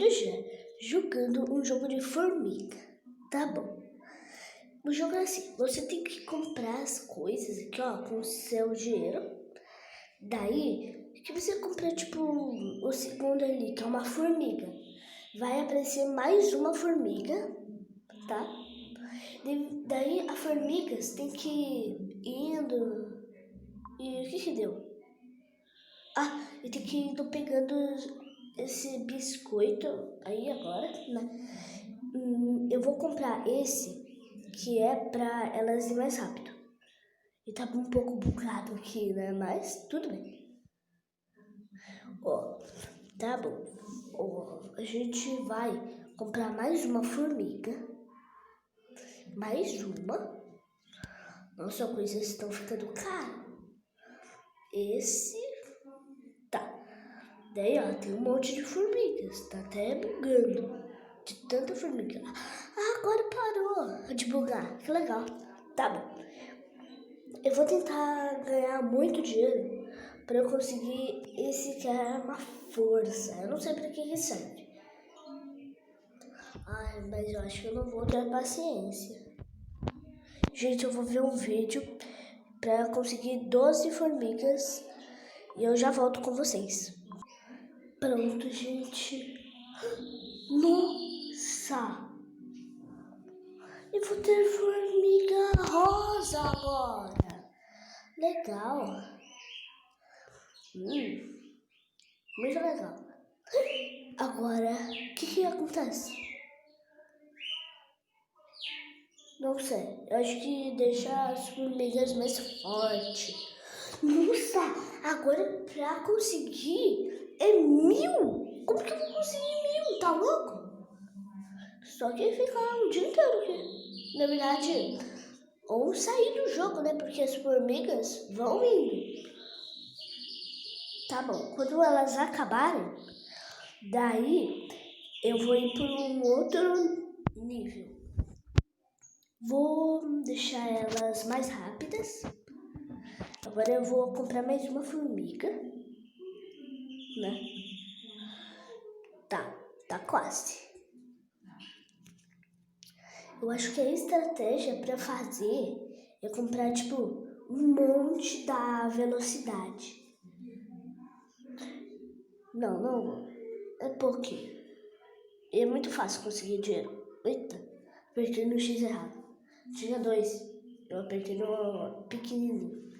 vida já jogando um jogo de formiga. Tá bom. O jogo é assim, você tem que comprar as coisas aqui, ó, com o seu dinheiro. Daí, que você comprar, tipo, o segundo ali, que é uma formiga. Vai aparecer mais uma formiga, tá? Daí, as formigas tem que ir indo. E o que deu? E tem que ir indo pegando esse biscoito aí agora, né? Eu vou comprar esse, que é pra elas ir mais rápido. E tá um pouco bugado aqui, né? Mas tudo bem. Tá bom. A gente vai comprar mais uma formiga. Mais uma. Nossa, coisas estão ficando caras. Esse... Tá. Daí, ó, tem um monte de formigas. Tá até bugando. De tanta formiga. Agora parou de bugar. Que legal. Tá bom. Eu vou tentar ganhar muito dinheiro para eu conseguir esse que é uma força. Eu não sei para que serve. Mas eu acho que eu não vou ter paciência. Gente, eu vou ver um vídeo para conseguir 12 formigas e eu já volto com vocês. Pronto, gente. Nossa! Eu vou ter formiga rosa agora. Legal. Muito legal. Agora, o que acontece? Não sei. Eu acho que deixa as formigas mais fortes. Nossa, agora pra conseguir é 1000. Como que eu vou conseguir 1000? Tá louco? Só que ficar o dia inteiro aqui. Na verdade, ou sair do jogo, né? Porque as formigas vão indo. Tá bom. Quando elas acabarem, daí eu vou ir para um outro nível. Vou deixar elas mais rápidas. Agora eu vou comprar mais uma formiga, né? Tá quase. Eu acho que a estratégia para fazer é comprar, tipo, um monte da velocidade. Não. É pouquinho. É muito fácil conseguir dinheiro. Eita, apertei no X errado. Tinha 2. Eu apertei no pequenininho.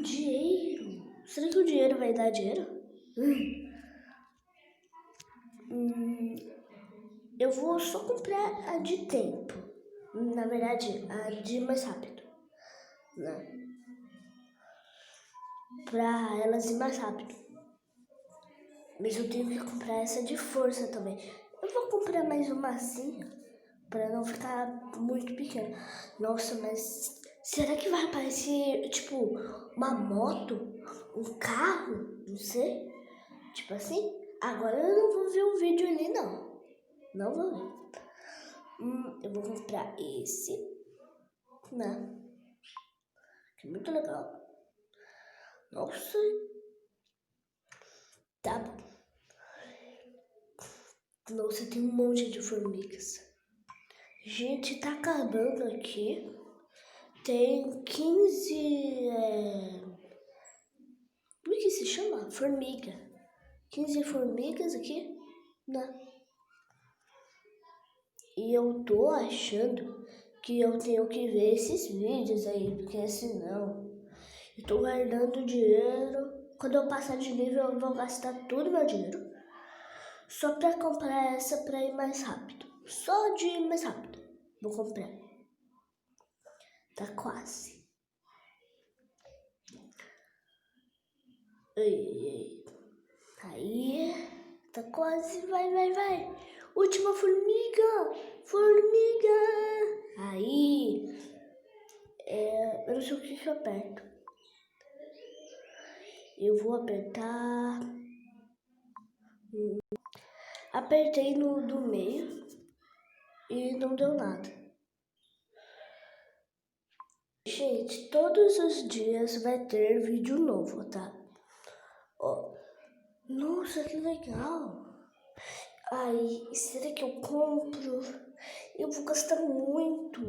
Dinheiro. Será que o dinheiro vai dar dinheiro? Eu vou só comprar a de tempo. Na verdade, a de mais rápido. Né? Pra elas ir mais rápido. Mas eu tenho que comprar essa de força também. Eu vou comprar mais uma assim, pra não ficar muito pequena. Nossa, mas será que vai aparecer, tipo, uma moto? Um carro? Não sei. Tipo assim? Agora eu não vou ver um vídeo ali, não. Não vou ver. Eu vou comprar esse, né? Que é muito legal. Nossa. Tá bom. Nossa, tem um monte de formigas. Gente, tá acabando aqui. Tem 15... Como é que se chama? Formiga. 15 formigas aqui, né? E eu tô achando que eu tenho que ver esses vídeos aí, porque senão eu tô guardando dinheiro. Quando eu passar de nível, eu vou gastar todo meu dinheiro só pra comprar essa pra ir mais rápido. Só de ir mais rápido. Vou comprar. Tá quase. Ei. Aí. Tá quase. Vai. Última formiga. Aí. Eu não sei o que eu aperto. Eu vou apertar. Apertei no do meio e não deu nada. Gente, todos os dias vai ter vídeo novo, tá? Ó, Nossa, que legal. Ai, será que eu compro? Eu vou gastar muito.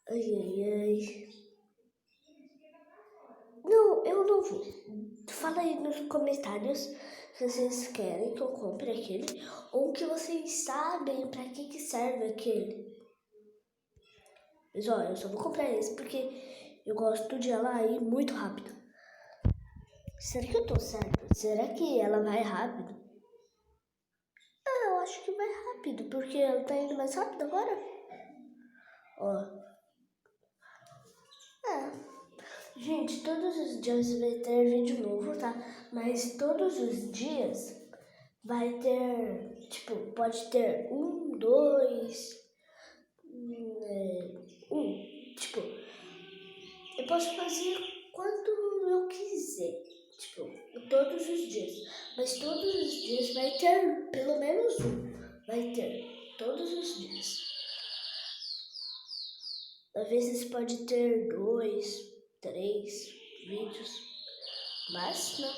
Ai, ai, ai. Não, eu não vou. Fala aí nos comentários se vocês querem que eu compre aquele ou que vocês sabem pra que serve aquele. Mas olha, eu só vou comprar esse porque eu gosto de ela ir muito rápido. Será que eu tô certo? Será que ela vai rápido? Ah, eu acho que vai rápido, porque ela tá indo mais rápido agora. Ó. Gente, todos os dias vai ter vídeo novo, tá? Mas todos os dias vai ter, tipo, pode ter um, dois, tipo, eu posso fazer quando eu quiser, tipo, todos os dias. Mas todos os dias vai ter pelo menos um, vai ter todos os dias. Às vezes pode ter 2, 3 vídeos, mas não.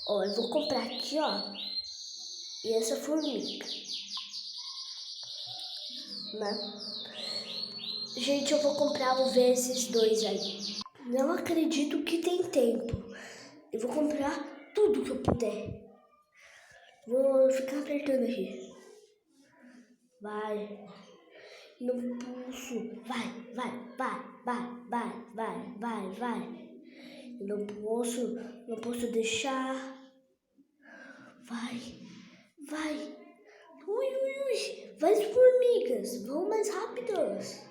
Ó, eu vou comprar aqui, ó, e essa formiga, né? Gente, eu vou comprar o vezes 2 aí. Não acredito que tem tempo. Eu vou comprar tudo que eu puder. Vou ficar apertando aqui. Vai. No pulso. Vai. Não posso deixar. Vai. Ui. Vai as formigas. Vão mais rápidas.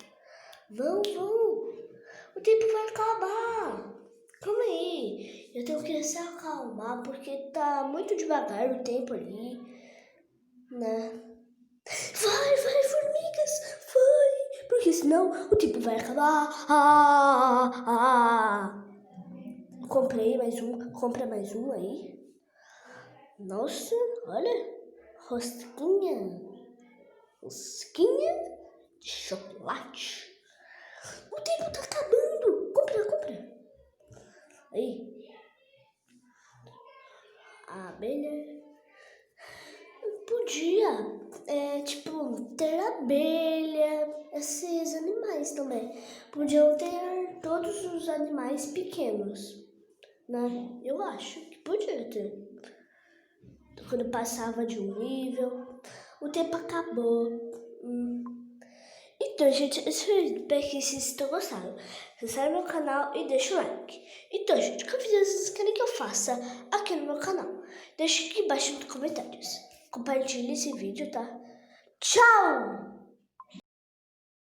Vão. O tempo vai acabar. Calma aí. Eu tenho que se acalmar porque tá muito devagar o tempo ali, né? Vai, formigas, vai. Porque senão o tempo vai acabar. Comprei mais um. Compra mais um aí. Nossa, olha. Rosquinha de chocolate. O tempo tá acabando. Compra. Aí. A abelha. Podia, tipo, ter abelha, esses animais também. Podiam ter todos os animais pequenos, né? Eu acho que podia ter. Quando passava de um nível, o tempo acabou. Então, gente, eu espero que vocês tenham gostado. Se inscreve no meu canal e deixa o like. Então, gente, o que vocês querem que eu faça aqui no meu canal? Deixe aqui embaixo nos comentários. Compartilhe esse vídeo, tá? Tchau!